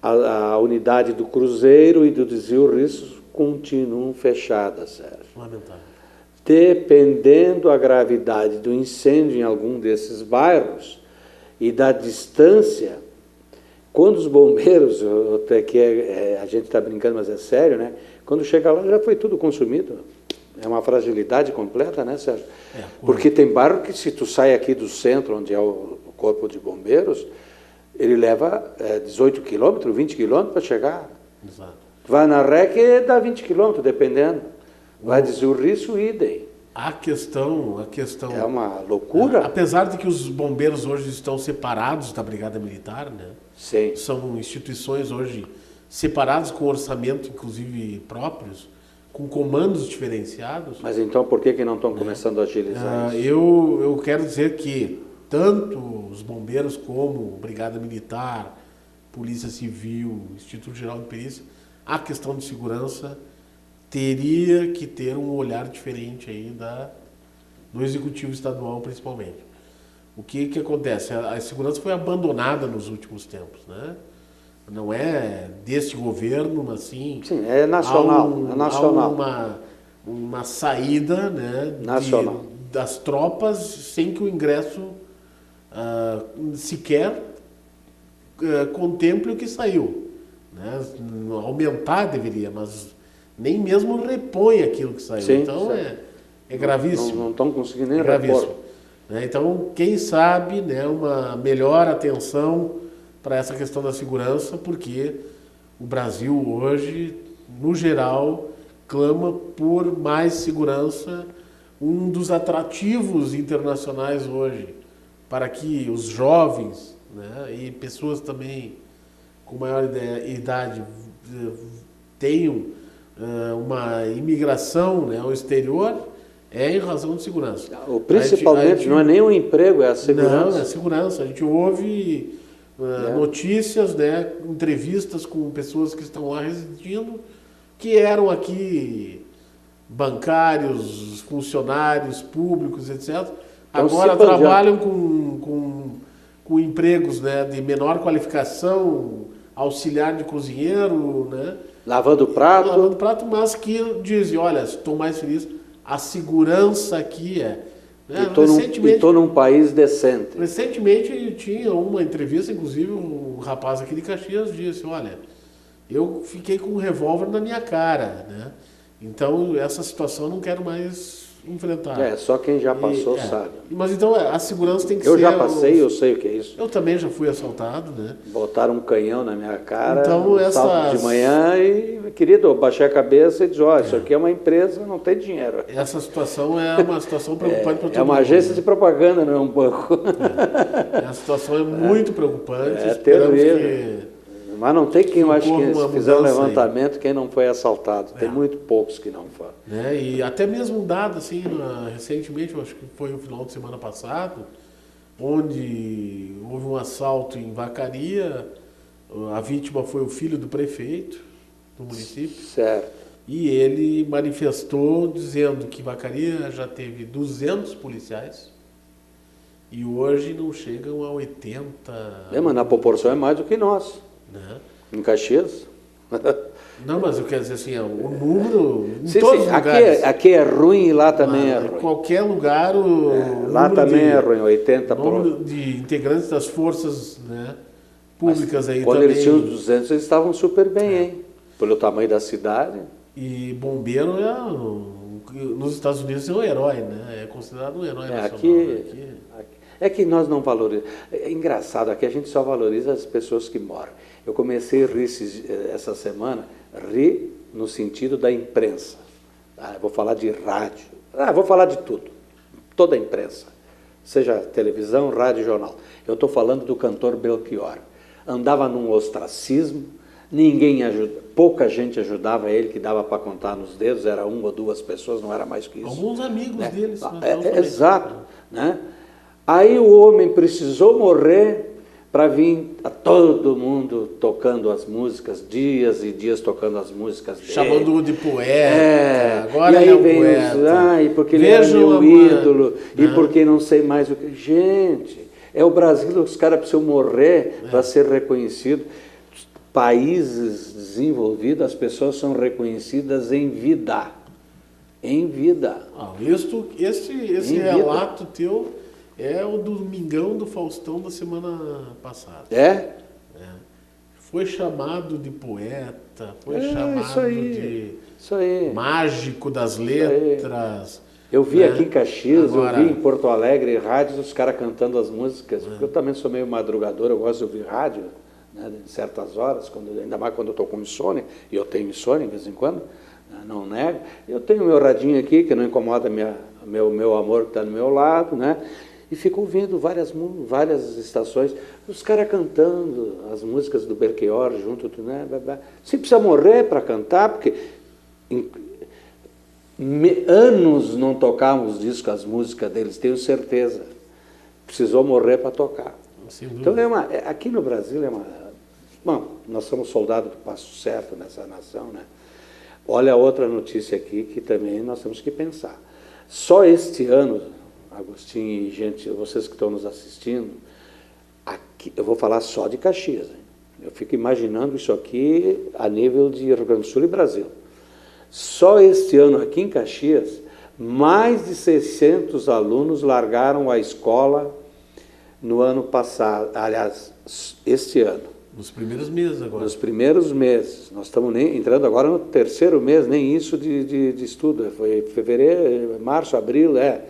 a unidade do Cruzeiro e do Desvio Risco continuam fechadas, Sérgio. Lamentável. Dependendo da gravidade do incêndio em algum desses bairros e da distância Quando os bombeiros, até que a gente está brincando, mas é sério, né? Quando chega lá já foi tudo consumido. É uma fragilidade completa, né, Sérgio? Porque tem bairro que, se tu sai aqui do centro, onde é o corpo de bombeiros, ele leva 18 quilômetros, 20 quilômetros para chegar. Exato. Vai na REC, dá 20 quilômetros, dependendo. Vai de Zurriço, idem. A questão... É uma loucura. Apesar de que os bombeiros hoje estão separados da Brigada Militar, né? Sim. São instituições hoje separadas, com orçamento, inclusive, próprios, com comandos diferenciados. Mas então por que não estão começando a agilizar isso? Eu quero dizer que tanto os bombeiros como Brigada Militar, Polícia Civil, Instituto Geral de Perícia, a questão de segurança teria que ter um olhar diferente aí do Executivo Estadual, principalmente. O que acontece? A segurança foi abandonada nos últimos tempos, né? Não é deste governo, mas sim... Sim, é nacional. Há uma saída, né, nacional das tropas sem que o ingresso sequer contemple o que saiu. Né? Aumentar deveria, mas nem mesmo repõe aquilo que saiu. Sim, então é gravíssimo. Não estão conseguindo nem repor. Então, quem sabe, né, uma melhor atenção para essa questão da segurança, porque o Brasil hoje, no geral, clama por mais segurança. Um dos atrativos internacionais hoje para que os jovens, né, e pessoas também com maior idade tenham uma imigração, né, ao exterior, é em razão de segurança. Principalmente, não é nem o emprego, é a segurança. Não, é a segurança. A gente ouve notícias, né, entrevistas com pessoas que estão lá residindo, que eram aqui bancários, funcionários públicos, etc. Agora trabalham com empregos, né, de menor qualificação, auxiliar de cozinheiro, né? Lavando prato, mas que dizem, olha, estou mais feliz, a segurança aqui é... Né? Estou num país decente. Recentemente tinha uma entrevista, inclusive um rapaz aqui de Caxias disse, olha, eu fiquei com um revólver na minha cara, né? Então essa situação eu não quero mais enfrentar. Só quem já passou sabe. Mas então a segurança tem que ser... Eu já passei, eu sei o que é isso. Eu também já fui assaltado, né? Botaram um canhão na minha cara, então, sábado de manhã e, querido, eu baixei a cabeça e disse, olha, isso aqui é uma empresa, não tem dinheiro. Essa situação é uma situação preocupante para todo mundo. É uma agência de propaganda, não é um banco. A situação é muito preocupante. É terrível. Mas não tem quem, eu acho que se fizer um levantamento, aí, quem não foi assaltado. Tem muito poucos que não foram. E até mesmo um dado, assim, recentemente, eu acho que foi no final de semana passado, onde houve um assalto em Vacaria, a vítima foi o filho do prefeito do município. Certo. E ele manifestou dizendo que Vacaria já teve 200 policiais e hoje não chegam a 80. Mas na proporção é mais do que nós. Né? Em Caxias? Não, mas eu quero dizer assim, o número em sim, todos os lugares. Aqui é ruim e lá também é ruim. Em qualquer lugar lá também é ruim, 80 por... O número de integrantes das forças, né, públicas, mas aí quando também... eles tinham os 200, eles estavam super bem, hein? Pelo tamanho da cidade. E bombeiro nos Estados Unidos é um herói, né? É considerado um herói nacional. Aqui é que nós não valorizamos. É engraçado, aqui a gente só valoriza as pessoas que moram. Eu comecei a rir essa semana, rir no sentido da imprensa. Vou falar de rádio, vou falar de tudo, toda a imprensa, seja televisão, rádio, jornal. Eu estou falando do cantor Belchior. Andava num ostracismo, ninguém ajuda, pouca gente ajudava ele, que dava para contar nos dedos, era 1 ou 2 pessoas, não era mais que isso. Alguns amigos deles. Exato, né? Aí o homem precisou morrer para vir a todo mundo tocando as músicas, dias e dias tocando as músicas dele. Chamando-o de poeta, agora e aí ele é um vem poeta. E porque ele era meu ídolo, e porque não sei mais o que... Gente, é o Brasil, os caras precisam morrer para ser reconhecido. Países desenvolvidos, as pessoas são reconhecidas em vida. Em vida. Esse relato teu é o do Domingão do Faustão da semana passada. É? Foi chamado de poeta, foi chamado de mágico das letras. Eu vi aqui em Caxias, agora, eu vi em Porto Alegre, rádios, os caras cantando as músicas, porque eu também sou meio madrugador, eu gosto de ouvir rádio, né, em certas horas, ainda mais quando eu estou com insônia, e eu tenho insônia de vez em quando, não nego. Eu tenho meu radinho aqui, que não incomoda meu amor que está do meu lado, né? E fico ouvindo várias estações, os caras cantando as músicas do Belchior junto, né? Você precisa morrer para cantar, porque anos não tocávamos disco, as músicas deles, tenho certeza. Precisou morrer para tocar. Então, aqui no Brasil Bom, nós somos soldados do passo certo nessa nação, né? Olha outra notícia aqui que também nós temos que pensar. Só este ano, Agostinho e gente, vocês que estão nos assistindo, aqui, eu vou falar só de Caxias, hein? Eu fico imaginando isso aqui a nível de Rio Grande do Sul e Brasil. Só este ano aqui em Caxias, mais de 600 alunos largaram a escola no ano passado, aliás, este ano. Nos primeiros meses agora. Nos primeiros meses. Nós estamos entrando agora no terceiro mês, nem isso de estudo. Foi fevereiro, março, abril, né?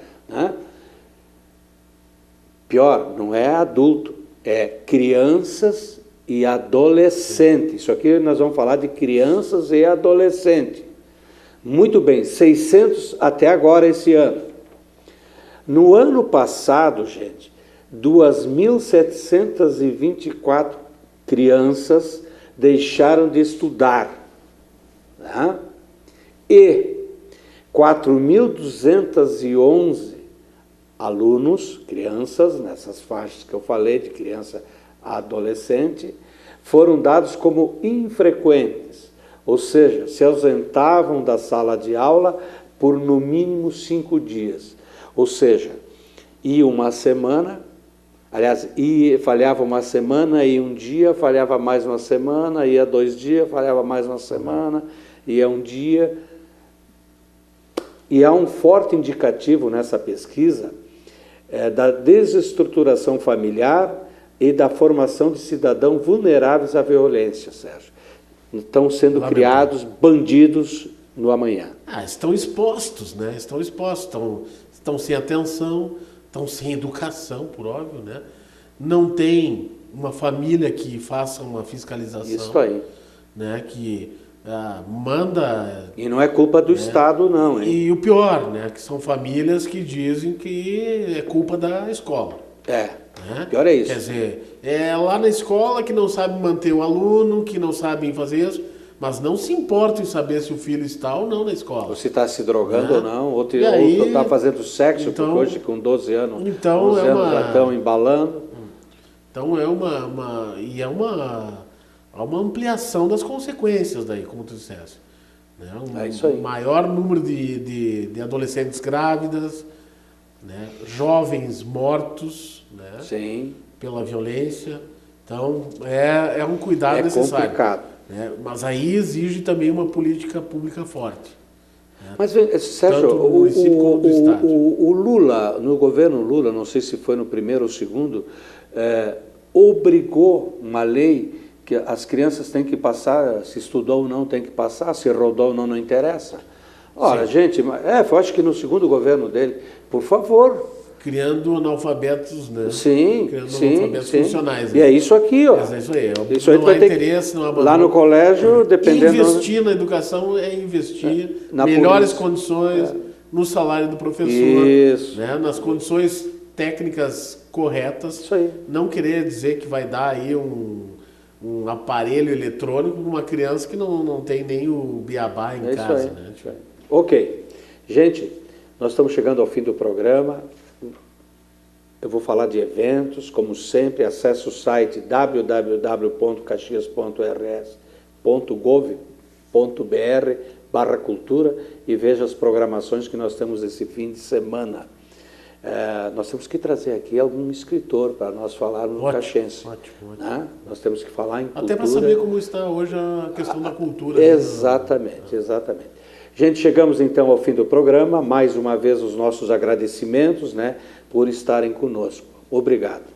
Pior, não é adulto, é crianças e adolescentes. Isso aqui nós vamos falar de crianças e adolescentes. Muito bem, 600 até agora esse ano. No ano passado, gente, 2.724 crianças deixaram de estudar, né? E 4.211 alunos, crianças, nessas faixas que eu falei, de criança a adolescente, foram dados como infrequentes, ou seja, se ausentavam da sala de aula por no mínimo 5 dias, ou seja, ia uma semana, aliás, falhava uma semana, ia um dia, falhava mais uma semana, ia 2 dias, falhava mais uma semana, ia um dia. E há um forte indicativo nessa pesquisa da desestruturação familiar e da formação de cidadãos vulneráveis à violência, Sérgio. Estão sendo criados bandidos no amanhã. Estão expostos, né? Estão expostos, estão sem atenção, estão sem educação, por óbvio, né? Não tem uma família que faça uma fiscalização. Isso aí. Né? Que manda... E não é culpa do Estado, não, hein? E o pior, né? Que são famílias que dizem que é culpa da escola. Né? Pior é isso. Quer dizer, é lá na escola que não sabe manter o aluno, que não sabem fazer isso, mas não se importam em saber se o filho está ou não na escola. Ou se está se drogando ou não, ou está fazendo sexo, então, porque hoje com 12 anos, 11 anos já estão embalando. Então é uma ampliação das consequências daí, como tu disseste. Né? Isso aí. Maior número de adolescentes grávidas, né? Jovens mortos, né? Sim. Pela violência. Então é um cuidado necessário. É complicado. Né? Mas aí exige também uma política pública forte. Né? Mas, Sérgio, o Lula, no governo Lula, não sei se foi no primeiro ou segundo, obrigou uma lei que as crianças têm que passar, se estudou ou não tem que passar, se rodou ou não interessa. Ora, gente, eu acho que no segundo governo dele, por favor. Criando analfabetos, né? Sim, analfabetos funcionais. Né? E é isso aqui, ó. Mas é isso aí. Isso aí não há interesse, não há lá no colégio, dependendo... Investir na educação é investir melhores condições no salário do professor. Isso. Né? Nas condições técnicas corretas. Isso aí. Não querer dizer que vai dar aí um aparelho eletrônico para uma criança que não tem nem o beabá em casa. Né? Isso aí. Ok. Gente, nós estamos chegando ao fim do programa. Eu vou falar de eventos, como sempre, acesse o site www.caxias.rs.gov.br/cultura e veja as programações que nós temos esse fim de semana. Nós temos que trazer aqui algum escritor para nós falarmos no caxiense. Ótimo. Né? Nós temos que falar em cultura. Até para saber como está hoje a questão da cultura. Exatamente, exatamente. Gente, chegamos então ao fim do programa. Mais uma vez os nossos agradecimentos, né, por estarem conosco. Obrigado.